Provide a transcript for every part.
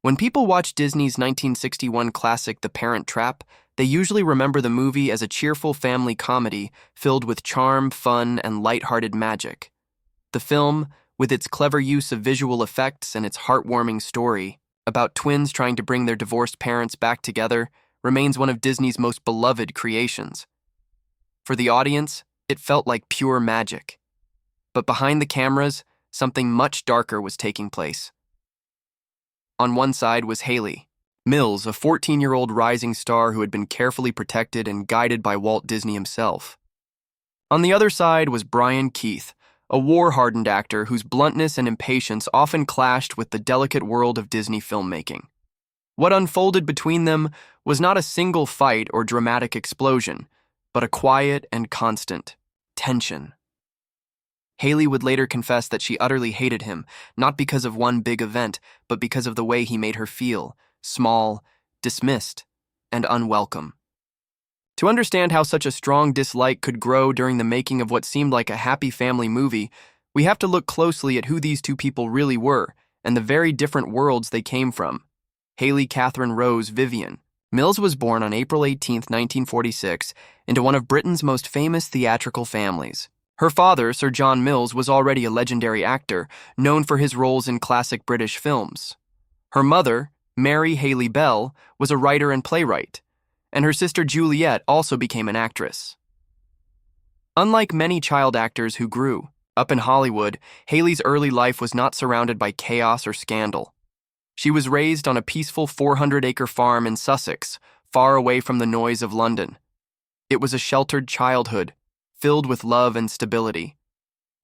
When people watch Disney's 1961 classic The Parent Trap, they usually remember the movie as a cheerful family comedy filled with charm, fun, and lighthearted magic. The film, with its clever use of visual effects and its heartwarming story about twins trying to bring their divorced parents back together, remains one of Disney's most beloved creations. For the audience, it felt like pure magic. But behind the cameras, something much darker was taking place. On one side was Hayley Mills, a 14-year-old rising star who had been carefully protected and guided by Walt Disney himself. On the other side was Brian Keith, a war-hardened actor whose bluntness and impatience often clashed with the delicate world of Disney filmmaking. What unfolded between them was not a single fight or dramatic explosion, but a quiet and constant tension. Hayley would later confess that she utterly hated him, not because of one big event, but because of the way he made her feel, small, dismissed, and unwelcome. To understand how such a strong dislike could grow during the making of what seemed like a happy family movie, we have to look closely at who these two people really were and the very different worlds they came from. Hayley Catherine Rose Vivian Mills was born on April 18, 1946, into one of Britain's most famous theatrical families. Her father, Sir John Mills, was already a legendary actor, known for his roles in classic British films. Her mother, Mary Hayley Bell, was a writer and playwright, and her sister Juliet also became an actress. Unlike many child actors who grew up in Hollywood, Hayley's early life was not surrounded by chaos or scandal. She was raised on a peaceful 400-acre farm in Sussex, far away from the noise of London. It was a sheltered childhood, filled with love and stability.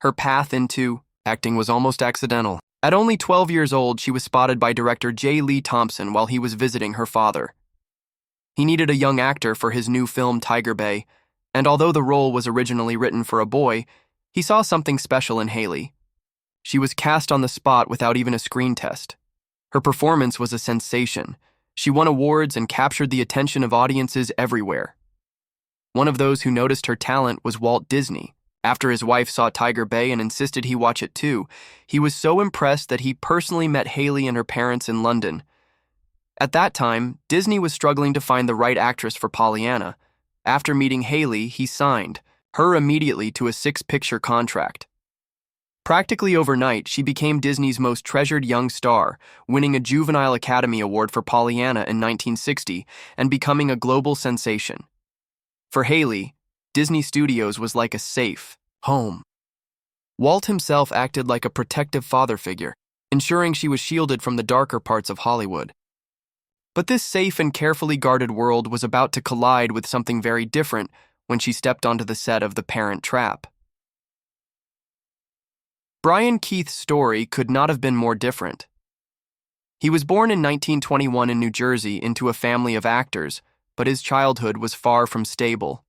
Her path into acting was almost accidental. At only 12 years old, she was spotted by director J. Lee Thompson while he was visiting her father. He needed a young actor for his new film Tiger Bay, and although the role was originally written for a boy, he saw something special in Hayley. She was cast on the spot without even a screen test. Her performance was a sensation. She won awards and captured the attention of audiences everywhere. One of those who noticed her talent was Walt Disney. After his wife saw Tiger Bay and insisted he watch it too, he was so impressed that he personally met Hayley and her parents in London. At that time, Disney was struggling to find the right actress for Pollyanna. After meeting Hayley, he signed her immediately to a 6-picture contract. Practically overnight, she became Disney's most treasured young star, winning a Juvenile Academy Award for Pollyanna in 1960 and becoming a global sensation. For Hayley, Disney Studios was like a safe home. Walt himself acted like a protective father figure, ensuring she was shielded from the darker parts of Hollywood. But this safe and carefully guarded world was about to collide with something very different when she stepped onto the set of The Parent Trap. Brian Keith's story could not have been more different. He was born in 1921 in New Jersey into a family of actors, but his childhood was far from stable.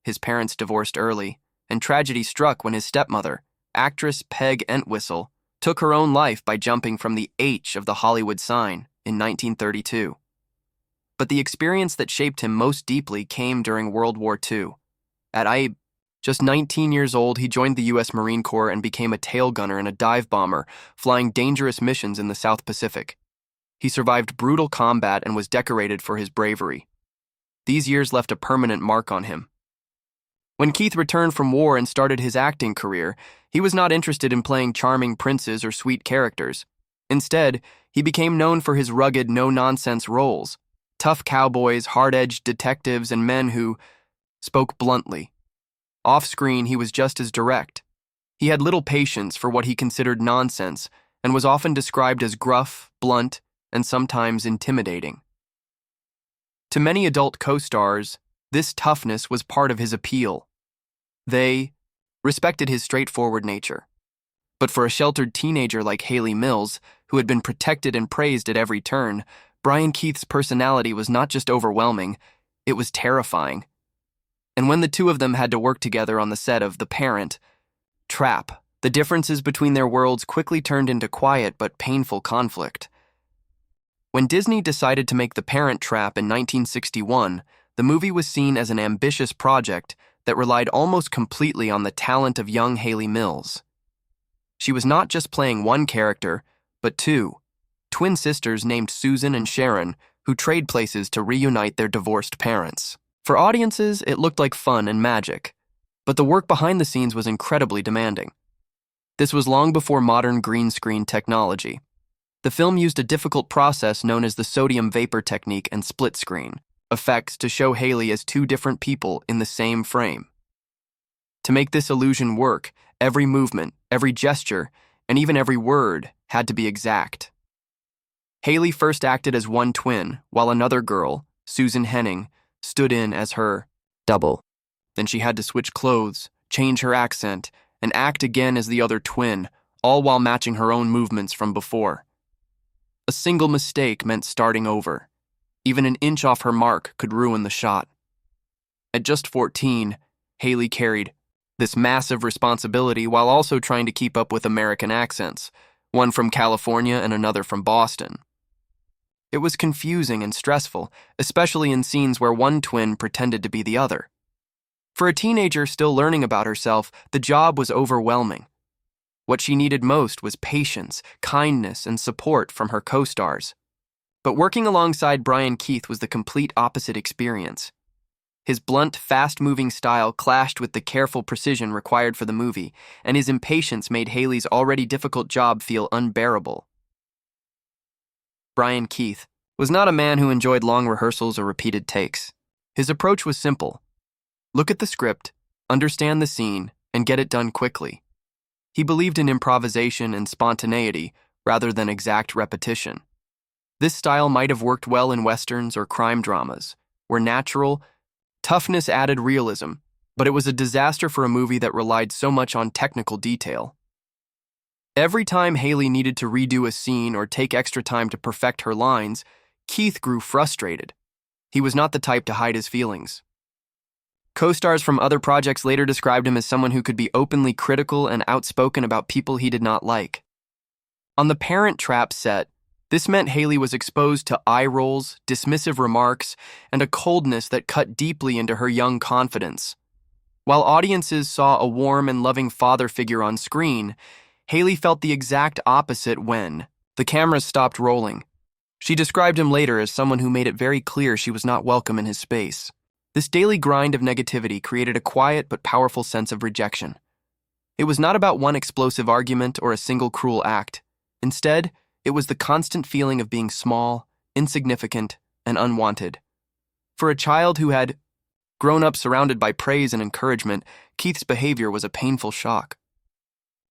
His parents divorced early, and tragedy struck when his stepmother, actress Peg Entwistle, took her own life by jumping from the H of the Hollywood sign in 1932. But the experience that shaped him most deeply came during World War II. At just 19 years old, he joined the U.S. Marine Corps and became a tail gunner and a dive bomber, flying dangerous missions in the South Pacific. He survived brutal combat and was decorated for his bravery. These years left a permanent mark on him. When Keith returned from war and started his acting career, he was not interested in playing charming princes or sweet characters. Instead, he became known for his rugged, no-nonsense roles, tough cowboys, hard-edged detectives, and men who spoke bluntly. Off-screen, he was just as direct. He had little patience for what he considered nonsense and was often described as gruff, blunt, and sometimes intimidating. To many adult co-stars, this toughness was part of his appeal. They respected his straightforward nature. But for a sheltered teenager like Hayley Mills, who had been protected and praised at every turn, Brian Keith's personality was not just overwhelming, it was terrifying. And when the two of them had to work together on the set of The Parent Trap, the differences between their worlds quickly turned into quiet but painful conflict. When Disney decided to make The Parent Trap in 1961, the movie was seen as an ambitious project that relied almost completely on the talent of young Hayley Mills. She was not just playing one character, but two, twin sisters named Susan and Sharon, who trade places to reunite their divorced parents. For audiences, it looked like fun and magic, but the work behind the scenes was incredibly demanding. This was long before modern green screen technology. The film used a difficult process known as the sodium vapor technique and split screen effects to show Haley as two different people in the same frame. To make this illusion work, every movement, every gesture, and even every word had to be exact. Haley first acted as one twin, while another girl, Susan Henning, stood in as her double. Then she had to switch clothes, change her accent, and act again as the other twin, all while matching her own movements from before. A single mistake meant starting over. Even an inch off her mark could ruin the shot. At just 14, Haley carried this massive responsibility while also trying to keep up with American accents, one from California and another from Boston. It was confusing and stressful, especially in scenes where one twin pretended to be the other. For a teenager still learning about herself, the job was overwhelming. What she needed most was patience, kindness, and support from her co-stars. But working alongside Brian Keith was the complete opposite experience. His blunt, fast-moving style clashed with the careful precision required for the movie, and his impatience made Haley's already difficult job feel unbearable. Brian Keith was not a man who enjoyed long rehearsals or repeated takes. His approach was simple. Look at the script, understand the scene, and get it done quickly. He believed in improvisation and spontaneity rather than exact repetition. This style might have worked well in westerns or crime dramas, where natural toughness added realism, but it was a disaster for a movie that relied so much on technical detail. Every time Haley needed to redo a scene or take extra time to perfect her lines, Keith grew frustrated. He was not the type to hide his feelings. Co-stars from other projects later described him as someone who could be openly critical and outspoken about people he did not like. On The Parent Trap set, this meant Haley was exposed to eye rolls, dismissive remarks, and a coldness that cut deeply into her young confidence. While audiences saw a warm and loving father figure on screen, Haley felt the exact opposite when the cameras stopped rolling. She described him later as someone who made it very clear she was not welcome in his space. This daily grind of negativity created a quiet but powerful sense of rejection. It was not about one explosive argument or a single cruel act. Instead, it was the constant feeling of being small, insignificant, and unwanted. For a child who had grown up surrounded by praise and encouragement, Keith's behavior was a painful shock.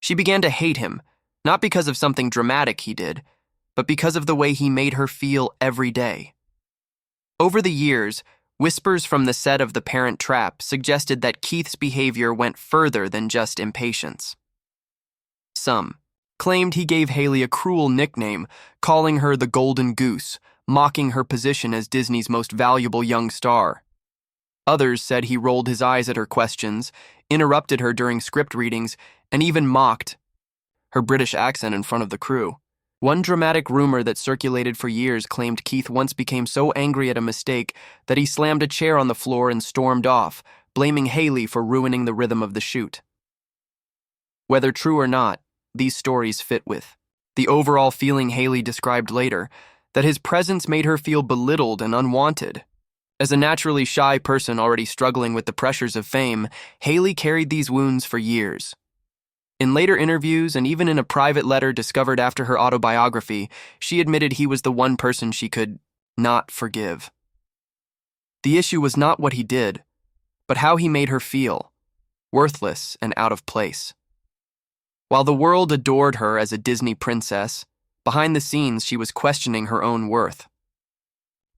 She began to hate him, not because of something dramatic he did, but because of the way he made her feel every day. Over the years, whispers from the set of The Parent Trap suggested that Keith's behavior went further than just impatience. Some claimed he gave Haley a cruel nickname, calling her the Golden Goose, mocking her position as Disney's most valuable young star. Others said he rolled his eyes at her questions, interrupted her during script readings, and even mocked her British accent in front of the crew. One dramatic rumor that circulated for years claimed Keith once became so angry at a mistake that he slammed a chair on the floor and stormed off, blaming Haley for ruining the rhythm of the shoot. Whether true or not, these stories fit with the overall feeling Haley described later, that his presence made her feel belittled and unwanted. As a naturally shy person already struggling with the pressures of fame, Haley carried these wounds for years. In later interviews and even in a private letter discovered after her autobiography, she admitted he was the one person she could not forgive. The issue was not what he did, but how he made her feel, worthless and out of place. While the world adored her as a Disney princess, behind the scenes she was questioning her own worth.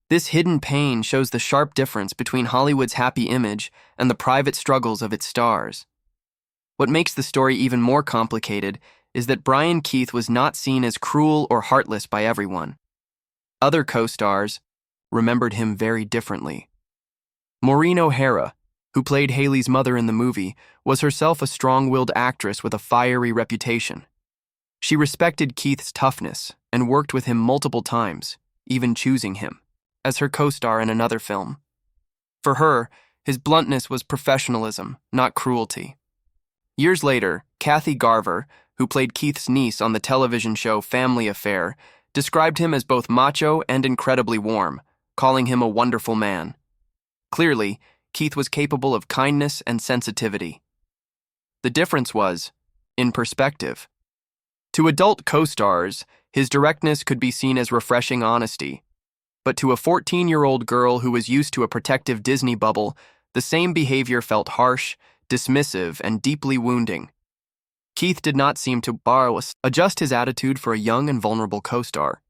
This hidden pain shows the sharp difference between Hollywood's happy image and the private struggles of its stars. What makes the story even more complicated is that Brian Keith was not seen as cruel or heartless by everyone. Other co-stars remembered him very differently. Maureen O'Hara, who played Haley's mother in the movie, was herself a strong-willed actress with a fiery reputation. She respected Keith's toughness and worked with him multiple times, even choosing him as her co-star in another film. For her, his bluntness was professionalism, not cruelty. Years later, Kathy Garver, who played Keith's niece on the television show Family Affair, described him as both macho and incredibly warm, calling him a wonderful man. Clearly, Keith was capable of kindness and sensitivity. The difference was in perspective. To adult co-stars, his directness could be seen as refreshing honesty. But to a 14-year-old girl who was used to a protective Disney bubble, the same behavior felt harsh, dismissive, and deeply wounding. Keith did not seem to adjust his attitude for a young and vulnerable co-star.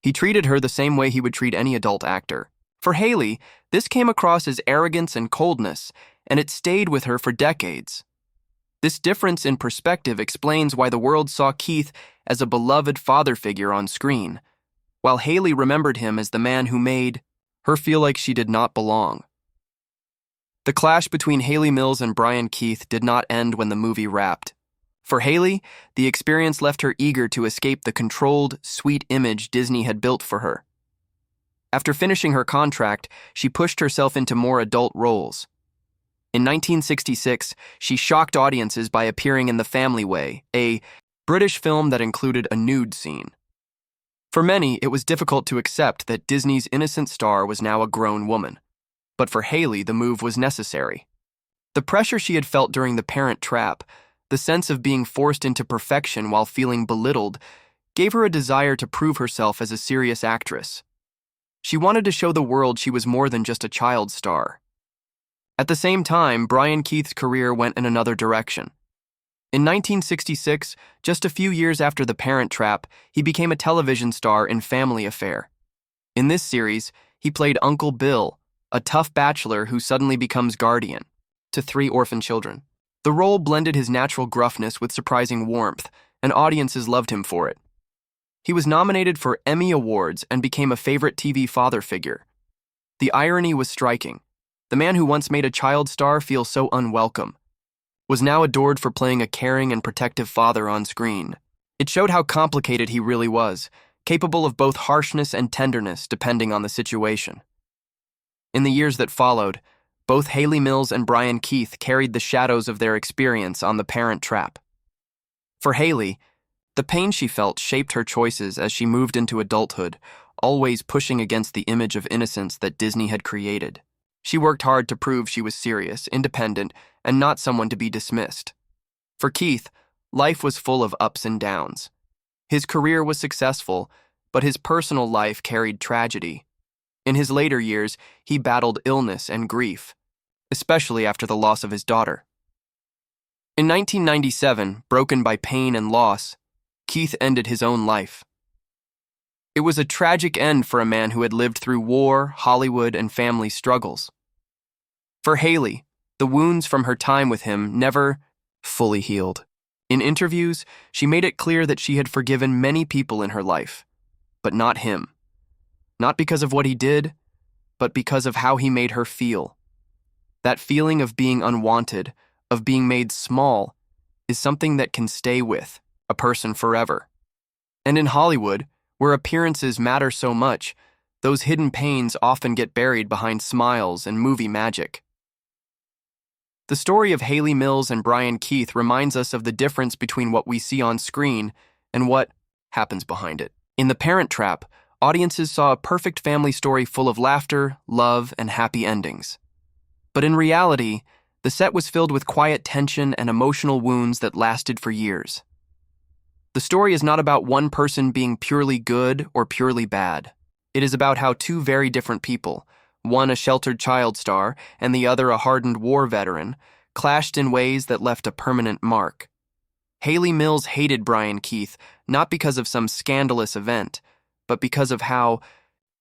He treated her the same way he would treat any adult actor. For Haley, this came across as arrogance and coldness, and it stayed with her for decades. This difference in perspective explains why the world saw Keith as a beloved father figure on screen, while Haley remembered him as the man who made her feel like she did not belong. The clash between Hayley Mills and Brian Keith did not end when the movie wrapped. For Haley, the experience left her eager to escape the controlled, sweet image Disney had built for her. After finishing her contract, she pushed herself into more adult roles. In 1966, she shocked audiences by appearing in The Family Way, a British film that included a nude scene. For many, it was difficult to accept that Disney's innocent star was now a grown woman. But for Haley, the move was necessary. The pressure she had felt during The Parent Trap, the sense of being forced into perfection while feeling belittled, gave her a desire to prove herself as a serious actress. She wanted to show the world she was more than just a child star. At the same time, Brian Keith's career went in another direction. In 1966, just a few years after The Parent Trap, he became a television star in Family Affair. In this series, he played Uncle Bill, a tough bachelor who suddenly becomes guardian to 3 orphan children. The role blended his natural gruffness with surprising warmth, and audiences loved him for it. He was nominated for Emmy Awards and became a favorite TV father figure. The irony was striking. The man who once made a child star feel so unwelcome was now adored for playing a caring and protective father on screen. It showed how complicated he really was, capable of both harshness and tenderness depending on the situation. In the years that followed, both Hayley Mills and Brian Keith carried the shadows of their experience on The Parent Trap. For Haley, the pain she felt shaped her choices as she moved into adulthood, always pushing against the image of innocence that Disney had created. She worked hard to prove she was serious, independent, and not someone to be dismissed. For Keith, life was full of ups and downs. His career was successful, but his personal life carried tragedy. In his later years, he battled illness and grief, especially after the loss of his daughter. In 1997, broken by pain and loss, Keith ended his own life. It was a tragic end for a man who had lived through war, Hollywood, and family struggles. For Haley, the wounds from her time with him never fully healed. In interviews, she made it clear that she had forgiven many people in her life, but not him. Not because of what he did, but because of how he made her feel. That feeling of being unwanted, of being made small, is something that can stay with a person forever. And in Hollywood, where appearances matter so much, those hidden pains often get buried behind smiles and movie magic. The story of Hayley Mills and Brian Keith reminds us of the difference between what we see on screen and what happens behind it. In The Parent Trap, audiences saw a perfect family story full of laughter, love, and happy endings. But in reality, the set was filled with quiet tension and emotional wounds that lasted for years. The story is not about one person being purely good or purely bad. It is about how 2 very different people, one a sheltered child star and the other a hardened war veteran, clashed in ways that left a permanent mark. Hayley Mills hated Brian Keith not because of some scandalous event, but because of how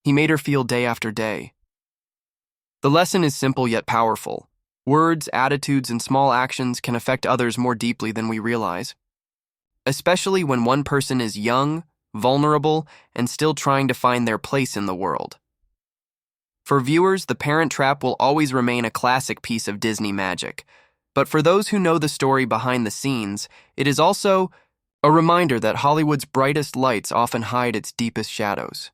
he made her feel day after day. The lesson is simple yet powerful. Words, attitudes, and small actions can affect others more deeply than we realize, especially when one person is young, vulnerable, and still trying to find their place in the world. For viewers, The Parent Trap will always remain a classic piece of Disney magic, but for those who know the story behind the scenes, it is also a reminder that Hollywood's brightest lights often hide its deepest shadows.